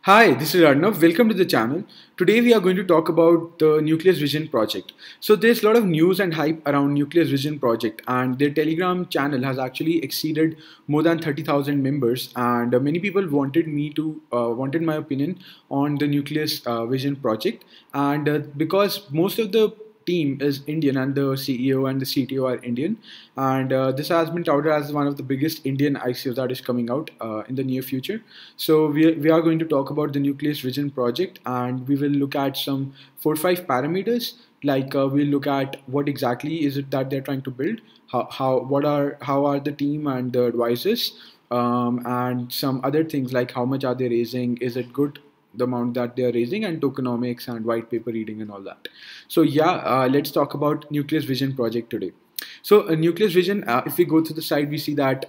Hi, this is Arnav. Welcome to the channel. Today we are going to talk about the Nucleus Vision Project. So there's a lot of news and hype around Nucleus Vision Project, and their Telegram channel has actually exceeded more than 30,000 members. And many people wanted my opinion on the Nucleus Vision Project, and because most of the team is Indian and the CEO and the CTO are Indian, and this has been touted as one of the biggest Indian ICOs that is coming out in the near future. So we are going to talk about the Nucleus Vision Project, and we will look at some 4 or 5 parameters. Like we'll look at what exactly is it that they're trying to build, how are the team and the advisors, and some other things like how much are they raising, is it good the amount that they are raising, and tokenomics and white paper reading and all that. So yeah, let's talk about Nucleus Vision Project today. So Nucleus Vision, if we go to the side, we see that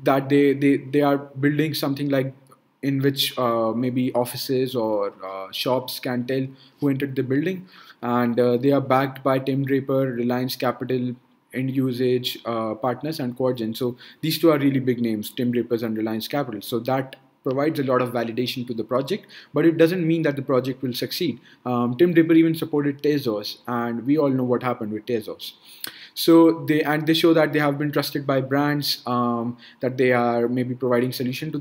they are building something like in which maybe offices or shops can tell who entered the building, and they are backed by Tim Draper, Reliance Capital, End Usage Partners, and Quadgen. So these two are really big names, Tim Draper's and Reliance Capital. So that provides a lot of validation to the project, but it doesn't mean that the project will succeed. Tim Draper even supported Tezos, and we all know what happened with Tezos. So they show that they have been trusted by brands, that they are maybe providing solution to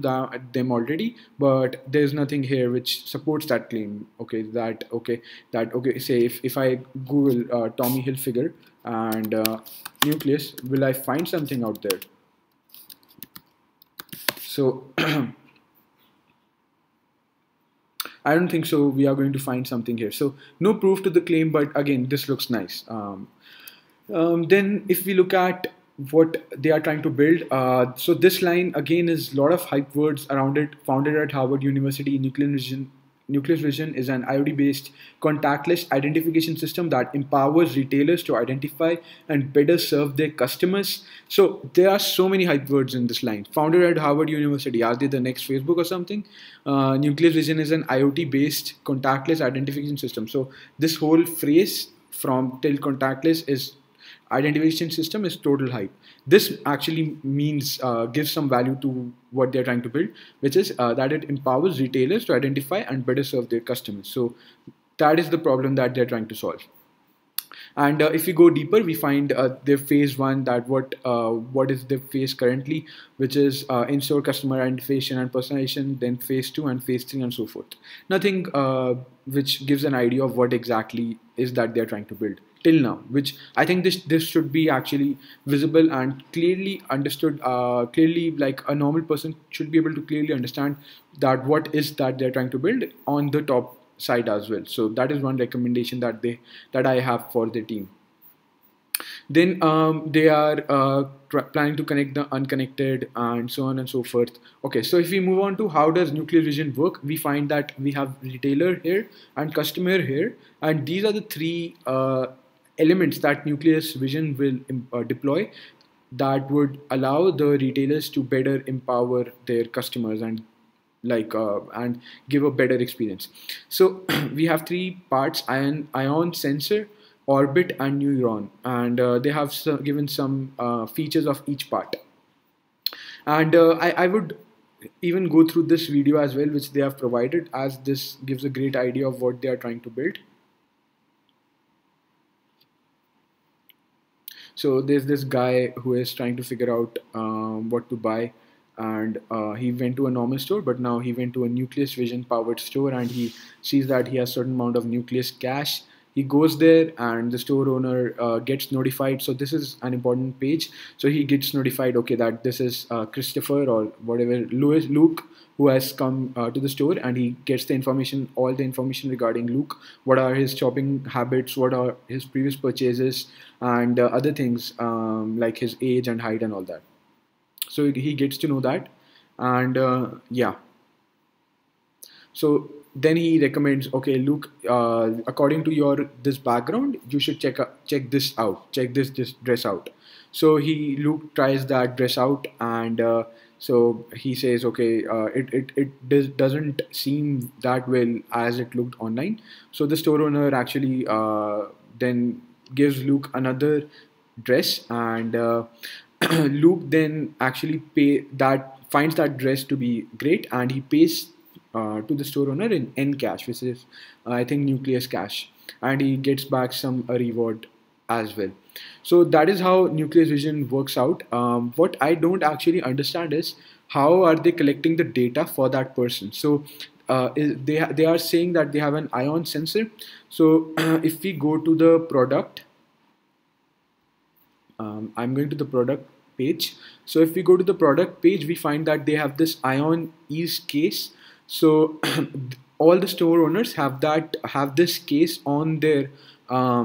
them already, but there's nothing here which supports that claim. Say if I Google Tommy Hilfiger and Nucleus, will I find something out there? So I don't think so. We are going to find something here. So no proof to the claim, but again, this looks nice. Then if we look at what they are trying to build, so this line again is a lot of hype words around it. Founded at Harvard University, Nucleus Vision is an IoT-based contactless identification system that empowers retailers to identify and better serve their customers. So there are so many hype words in this line. Founded at Harvard University, are they the next Facebook or something? Nucleus Vision is an IoT-based contactless identification system. So this whole phrase from till contactless is identification system is total hype. This actually means gives some value to what they're trying to build, which is that it empowers retailers to identify and better serve their customers. So that is the problem that they're trying to solve. And if we go deeper, we find their phase one, that what is their phase currently, which is in-store customer identification and personalization, then phase two and phase three and so forth. Nothing which gives an idea of what exactly is that they're trying to build till now, which I think this should be actually visible and clearly understood. Clearly, like a normal person should be able to clearly understand that what is that they're trying to build on the top side as well. So that is one recommendation that I have for the team. Then they are planning to connect the unconnected and so on and so forth. Okay, so if we move on to how does Nucleus Vision work, we find that we have retailer here and customer here, and these are the three elements that Nucleus Vision will deploy that would allow the retailers to better empower their customers and and give a better experience. So we have three parts: ion sensor, orbit, and neuron, and they have given some features of each part. And I would even go through this video as well, which they have provided, as this gives a great idea of what they are trying to build. So there's this guy who is trying to figure out what to buy, and he went to a normal store, but now he went to a Nucleus Vision powered store, and he sees that he has certain amount of Nucleus cash. He goes there, and the store owner gets notified. So this is an important page. So he gets notified, okay, that this is Christopher or whatever, Luke, who has come to the store, and he gets the information, all the information regarding Luke. What are his shopping habits? What are his previous purchases, and other things like his age and height and all that. So he gets to know that, and yeah. So then he recommends, okay, Luke, according to your this background, you should check this out, check this dress out. So Luke tries that dress out, and so he says, okay, it doesn't seem that well as it looked online. So the store owner actually then gives Luke another dress, and Luke then actually finds that dress to be great, and he pays to the store owner in N cash, which is I think Nucleus cash, and he gets back some reward as well. So that is how Nucleus Vision works out. What I don't actually understand is how are they collecting the data for that person. So they are saying that they have an ion sensor. So if we go to the product, I'm going to the product page. So if we go to the product page, we find that they have this ion ease case. So all the store owners have this case on their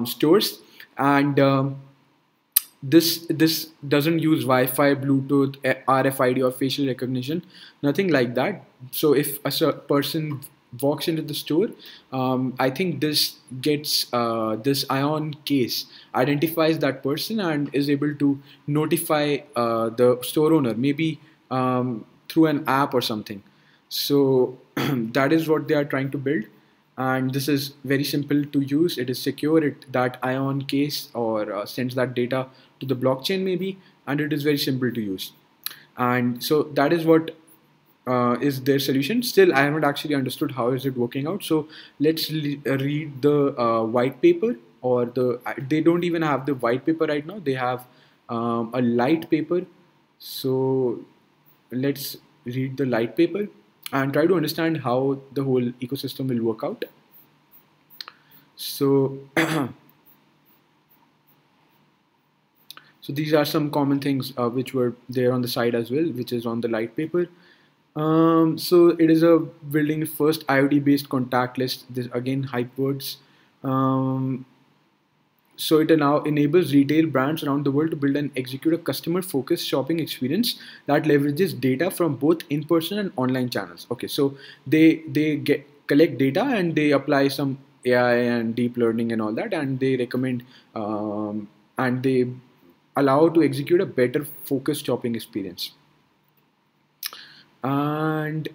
stores, and this doesn't use Wi-Fi, Bluetooth, RFID or facial recognition, nothing like that. So if a person walks into the store, I think this gets this ion case identifies that person and is able to notify the store owner, maybe through an app or something. So that is what they are trying to build, and this is very simple to use. It is secure. That ion case or sends that data to the blockchain maybe, and it is very simple to use. And so that is what is their solution. Still, I haven't actually understood how is it working out. So let's read the white paper, or they don't even have the white paper right now. They have a light paper. So let's read the light paper and try to understand how the whole ecosystem will work out. So so these are some common things which were there on the side as well, which is on the light paper. So it is a building first IoT based contact list. This again hype words. So it now enables retail brands around the world to build and execute a customer focused shopping experience that leverages data from both in-person and online channels. Okay, so they collect data and they apply some AI and deep learning and all that, and they recommend and they allow to execute a better focused shopping experience. And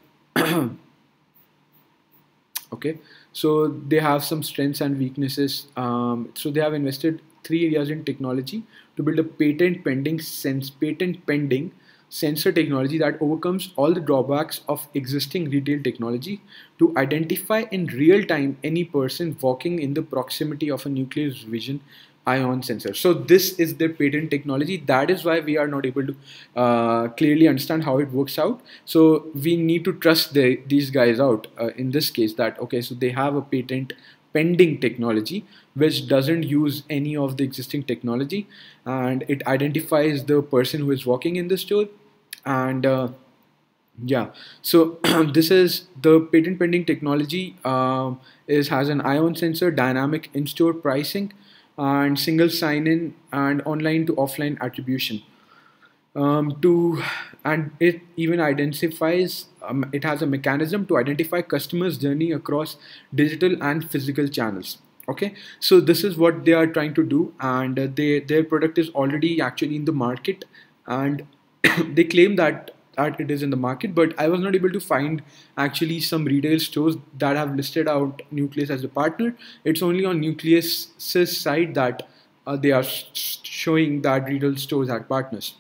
okay, so they have some strengths and weaknesses. So they have invested 3 years in technology to build a patent pending sensor technology that overcomes all the drawbacks of existing retail technology to identify in real time any person walking in the proximity of a Nucleus Vision ion sensor. So this is their patent technology. That is why we are not able to clearly understand how it works out. So we need to trust these guys out in this case, that okay, so they have a patent pending technology which doesn't use any of the existing technology, and it identifies the person who is walking in the store. And yeah, so this is the patent pending technology. Has an ion sensor, dynamic in-store pricing, and single sign-in and online to offline attribution. And it even identifies, it has a mechanism to identify customers' journey across digital and physical channels. Okay, so this is what they are trying to do, and their product is already actually in the market, and they claim that it is in the market, but I was not able to find actually some retail stores that have listed out Nucleus as a partner. It's only on Nucleus's side that they are showing that retail stores are partners.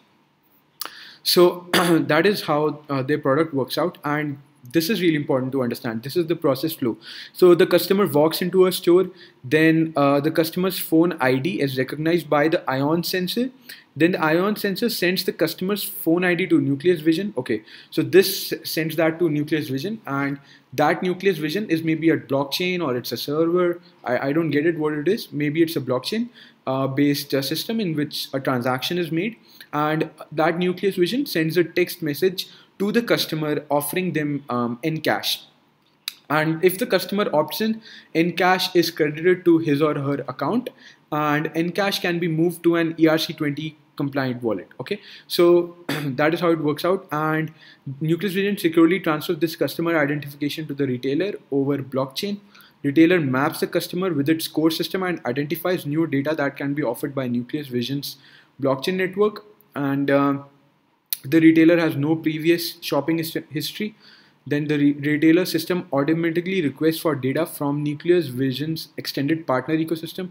So that is how their product works out, and this is really important to understand. This is the process flow. So the customer walks into a store, then the customer's phone ID is recognized by the ion sensor. Then the ion sensor sends the customer's phone ID to Nucleus Vision. Okay, so this sends that to Nucleus Vision, and that Nucleus Vision is maybe a blockchain or it's a server. I don't get it what it is. Maybe it's a blockchain based system in which a transaction is made, and that Nucleus Vision sends a text message to the customer offering them Encash. And if the customer opts in, Encash is credited to his or her account, and Encash can be moved to an ERC20 compliant wallet. Okay, so that is how it works out, and Nucleus Vision securely transfers this customer identification to the retailer over blockchain. Retailer maps the customer with its core system and identifies new data that can be offered by Nucleus Vision's blockchain network, and the retailer has no previous shopping history. Then the retailer system automatically requests for data from Nucleus Vision's extended partner ecosystem.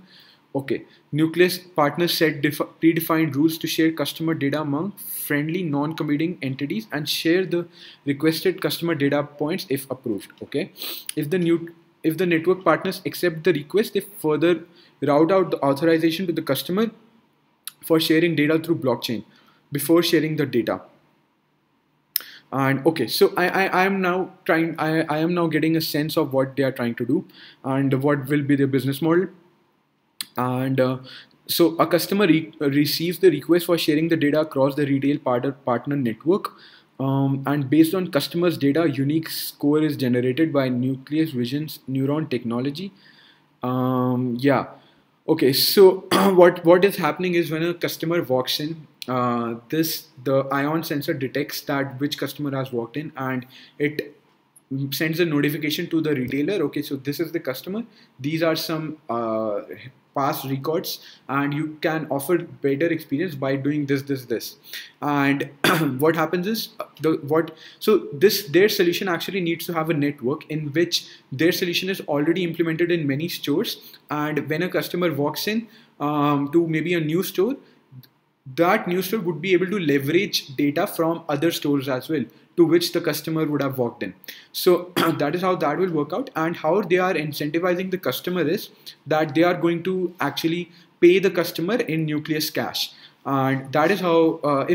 Okay, Nucleus partners set predefined rules to share customer data among friendly, non-committing entities and share the requested customer data points if approved. Okay, if the network partners accept the request, they further route out the authorization to the customer for sharing data through blockchain before sharing the data. And okay, so I am now I am now getting a sense of what they are trying to do and what will be their business model. And so a customer receives the request for sharing the data across the retail partner network. And based on customers' data, unique score is generated by Nucleus Vision's neuron technology. Yeah. Okay. So what is happening is when a customer walks in, the ion sensor detects that which customer has walked in, and it sends a notification to the retailer. Okay, so this is the customer. These are some past records, and you can offer better experience by doing this. And what happens is their solution actually needs to have a network in which their solution is already implemented in many stores. And when a customer walks in to maybe a new store, that new store would be able to leverage data from other stores as well, to which the customer would have walked in. So that is how that will work out. And how they are incentivizing the customer is that they are going to actually pay the customer in Nucleus cash. And that is how a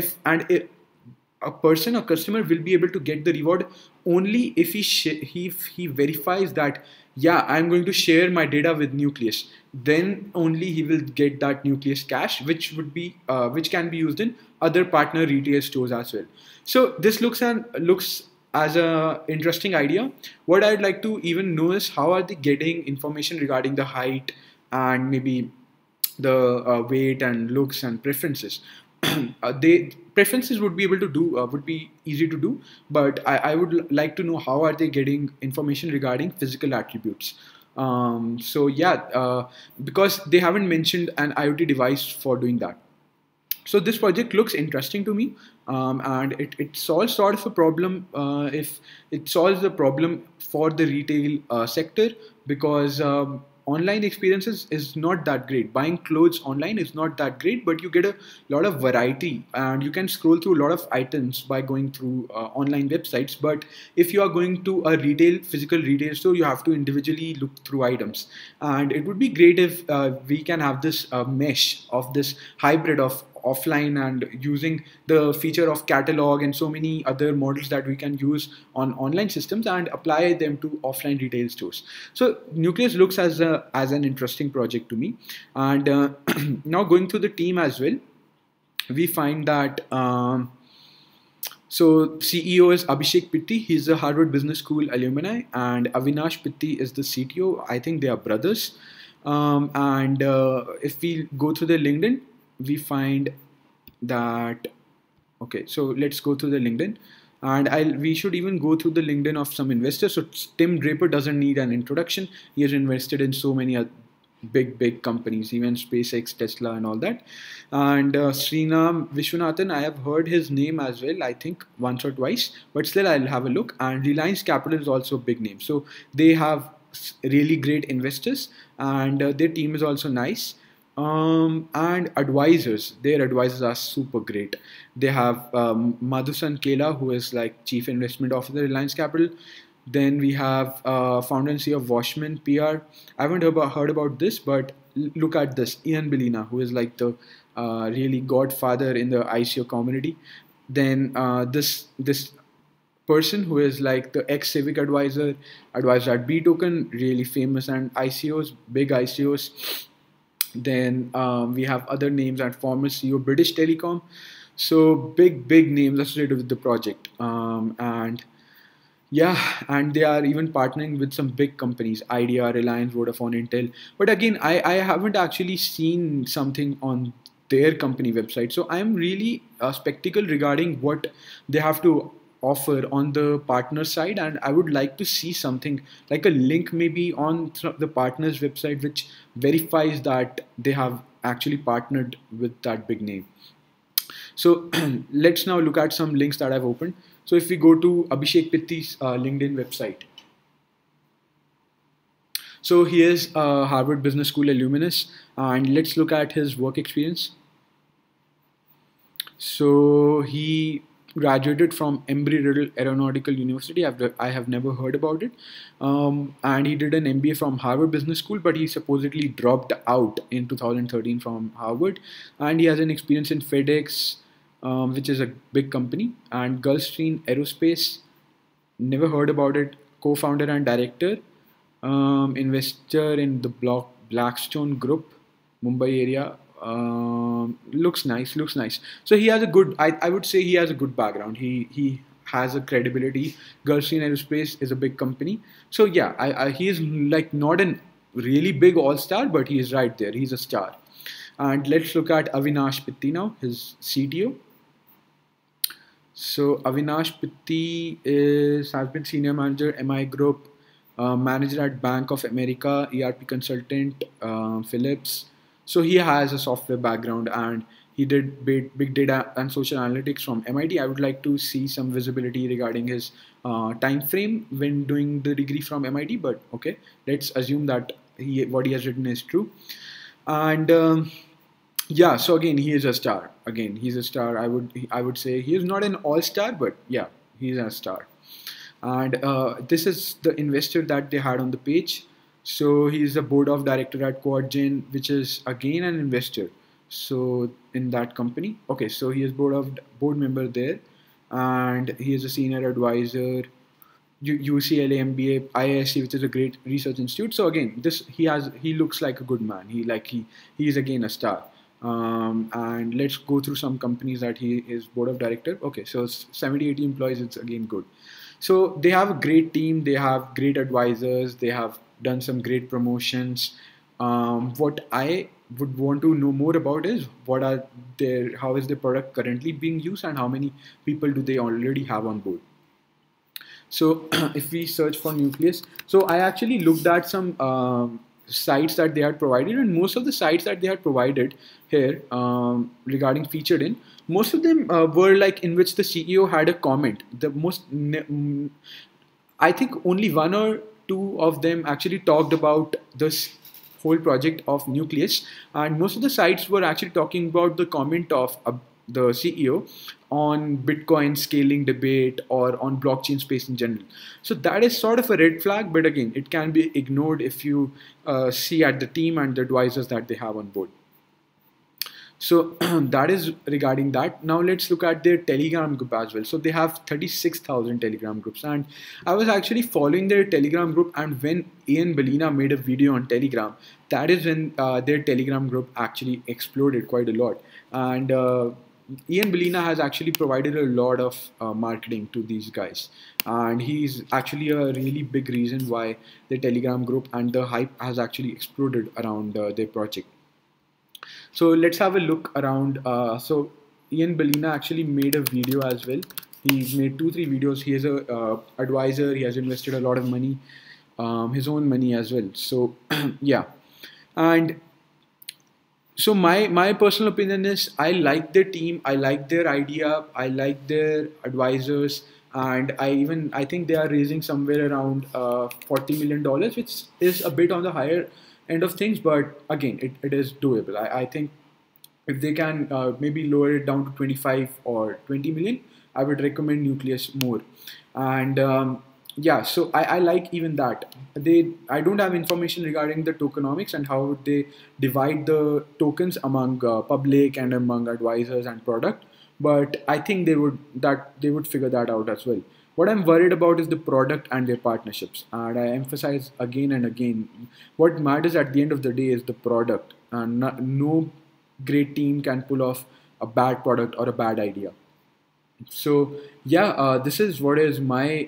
customer will be able to get the reward only if he verifies that, yeah, I'm going to share my data with Nucleus. Then only he will get that Nucleus cash, which can be used in other partner retail stores as well. So this looks as a interesting idea. What I'd like to even know is how are they getting information regarding the height and maybe the weight and looks and preferences. They preferences would be able to do would be easy to do, but I would like to know how are they getting information regarding physical attributes. So yeah, because they haven't mentioned an IoT device for doing that. So this project looks interesting to me, and it solves sort of a problem. If it solves the problem for the retail sector, because online experiences is not that great. Buying clothes online is not that great, but you get a lot of variety and you can scroll through a lot of items by going through online websites. But if you are going to a physical retail store, you have to individually look through items. And it would be great if we can have this mesh of this hybrid of offline and using the feature of catalog and so many other models that we can use on online systems and apply them to offline retail stores. So Nucleus looks as an interesting project to me. And now going through the team as well, we find that so CEO is Abhishek Pitti. He's a Harvard Business School alumni, and Avinash Pitti is the CTO. I think they are brothers. And if we go through the LinkedIn, we find that, okay, so let's go through the LinkedIn, and we should even go through the LinkedIn of some investors. So Tim Draper doesn't need an introduction. He has invested in so many big companies, even SpaceX, Tesla, and all that. And Srinam Vishwanathan, I have heard his name as well, I think once or twice, but still I'll have a look. And Reliance Capital is also a big name. So they have really great investors, and their team is also nice. And their advisors are super great. They have Madhusan Kela, who is like Chief Investment Officer at Reliance Capital. Then we have founder and CEO of Washman PR. I haven't heard about this, but look at this. Ian Bellina, who is like the really godfather in the ICO community. Then this person who is like the ex-civic advisor at BToken, really famous, and ICOs, big ICOs. Then we have other names and former CEO British Telecom. So big names associated with the project. And yeah, and they are even partnering with some big companies, Idea, Reliance, Vodafone, Intel. But again, I haven't actually seen something on their company website. So I'm really skeptical regarding what they have to offer on the partner side, and I would like to see something like a link maybe on the partner's website which verifies that they have actually partnered with that big name. So let's now look at some links that I've opened. So if we go to Abhishek Pitti's LinkedIn website, So he is a Harvard Business School alumnus, and let's look at his work experience. So he graduated from Embry-Riddle Aeronautical University. I have never heard about it. And he did an MBA from Harvard Business School, but he supposedly dropped out in 2013 from Harvard. And he has an experience in FedEx, which is a big company, and Gulfstream Aerospace. Never heard about it. Co-founder and director, investor in the Blackstone Group, Mumbai area. Looks nice. Looks nice. So he has a good. I would say he has a good background. He has a credibility. Gulfstream Aerospace is a big company. So yeah, he is like not a really big all-star, but he is right there. He's a star. And let's look at Avinash Pitti now, his CTO. So Avinash Pitti has been senior manager MI Group, manager at Bank of America, ERP consultant, Philips. So he has a software background, and he did big data and social analytics from MIT. I would like to see some visibility regarding his time frame when doing the degree from MIT. But okay, let's assume that what he has written is true. And yeah, so again, he is a star. Again, he's a star. I would say he is not an all-star, but yeah, he's a star. And this is the investor that they had on the page. So he's a board of director at Quadgen, which is again an investor. So in that company, okay. So he is board member there, and he is a senior advisor. UCLA MBA, IISc, which is a great research institute. So again, he looks like a good man. He is again a star. And let's go through some companies that he is board of director. Okay, so 70-80 employees. It's again good. So they have a great team. They have great advisors. They have done some great promotions. What I would want to know more about is how is the product currently being used, and how many people do they already have on board. So if we search for Nucleus, so I actually looked at some sites that they had provided, and most of the sites that they had provided here regarding featured in, most of them were like in which the CEO had a comment. I think only one or two of them actually talked about this whole project of Nucleus, and most of the sites were actually talking about the comment of the CEO on Bitcoin scaling debate or on blockchain space in general. So that is sort of a red flag, but again, it can be ignored if you see at the team and the advisors that they have on board. So that is regarding that. Now let's look at their Telegram group as well. So they have 36,000 Telegram groups, and I was actually following their Telegram group, and when Ian Bellina made a video on Telegram, that is when their Telegram group actually exploded quite a lot. And Ian Bellina has actually provided a lot of marketing to these guys, and he's actually a really big reason why the Telegram group and the hype has actually exploded around their project. So let's have a look around. So Ian Bellina actually made a video as well. He's made 2-3 videos. He is a advisor. He has invested a lot of money, his own money as well. So yeah, and so my personal opinion is I like their team, I like their idea, I like their advisors, and I think they are raising somewhere around $40 million, which is a bit on the higher end of things, but again, it is doable. I think if they can maybe lower it down to 25 or 20 million, I would recommend Nucleus more. And yeah, so I like even that. I don't have information regarding the tokenomics and how they divide the tokens among public and among advisors and product, but I think they would figure that out as well. What I'm worried about is the product and their partnerships, and I emphasize again and again, what matters at the end of the day is the product, and no great team can pull off a bad product or a bad idea. So yeah, this is what is my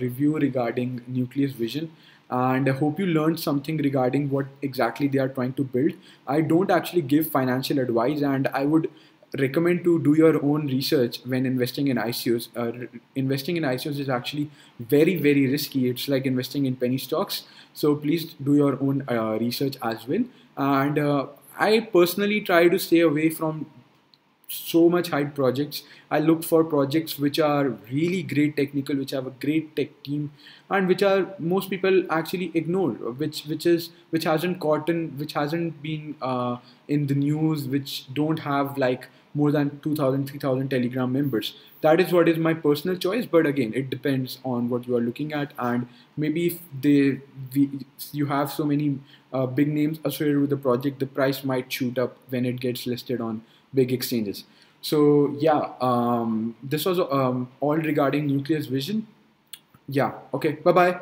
review regarding Nucleus Vision, and I hope you learned something regarding what exactly they are trying to build. I don't actually give financial advice, and I would recommend to do your own research when investing in ICOs. Investing in ICOs is actually very, very risky. It's like investing in penny stocks. So please do your own research as well. And I personally try to stay away from so much hype projects. I look for projects which are really great technical, which have a great tech team, and which are most people actually ignore, which hasn't caught in, which hasn't been in the news, which don't have like more than 2,000, 3,000 Telegram members. That is what is my personal choice. But again, it depends on what you are looking at, and maybe if you have so many big names associated with the project, the price might shoot up when it gets listed on big exchanges. So yeah, this was all regarding Nucleus Vision. Yeah. Okay. Bye bye.